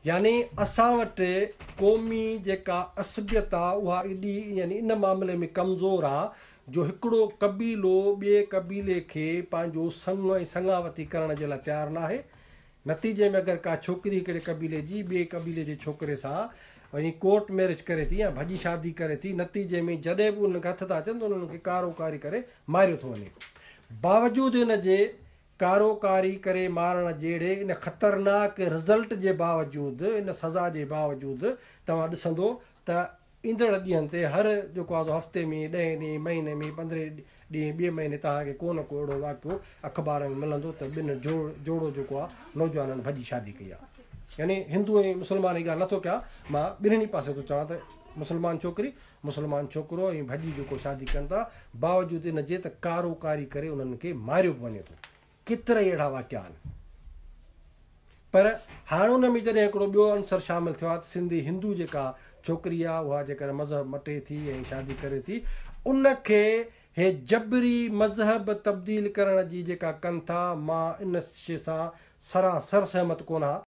यानी असां वटि क़ौमी जेका असबियत आहे उहा एॾी यानी इन मामले में कमज़ोर आहे जो हिकिड़ो क़बीलो ॿिए क़बीले खे पंहिंजो संग ऐं संगावती करण जे लाइ तयारु न आहे। नतीजे में अगरि का छोकिरी हिकिड़े क़बीले जी ॿिए क़बीले जे छोकिरे सां वञी कोर्ट मैरिज करे थी या भॼी शादी करे थी, नतीजे में जॾहिं बि उनखे हथ था अचनि त उन्हनि खे कारोकारी करे मारियो थो वञे। बावजूदि हिन जे कारोकारी करे मारण जहिड़े इन ख़तरनाक रिज़ल्ट जे बावजूदि, इन सज़ा जे बावजूदि तव्हां ॾिसंदो त ईंदड़ ॾींहंनि ते हर जेको आहे हफ़्ते में 10 ॾींहं महीने में 15 ॾींहं ॿिए महीने तव्हांखे को न को अहिड़ो वाक़ियो अख़बार में मिलंदो त ॿिनि जोड़ो जेको आहे नौजवाननि भॼी शादी कई आहे। यानी हिंदू ऐं मुस्लमान जी ॻाल्हि नथो कयां, मां ॿिन्हिनि पासे थो चवां त मुस्लमान छोकिरी मुस्लमान छोकिरो ऐं भॼी जेको शादी कनि था, बावजूदि इन जे त कारोकारी करे उन्हनि खे मारियो बि वञे थो। केतिरा ई अहिड़ा वाक़िया आहिनि। पर हाणे उन में जॾहिं हिकिड़ो ॿियो अंसर शामिलु थियो आहे त सिंधी हिंदू जेका छोकिरी आहे उहा जेकर मज़हब मटे थी ऐं शादी करे थी, उनखे हे जबरी मज़हब तब्दील करण जी जेका कनि था, मां इन शइ सां सरासर सहमत कोन आहियां।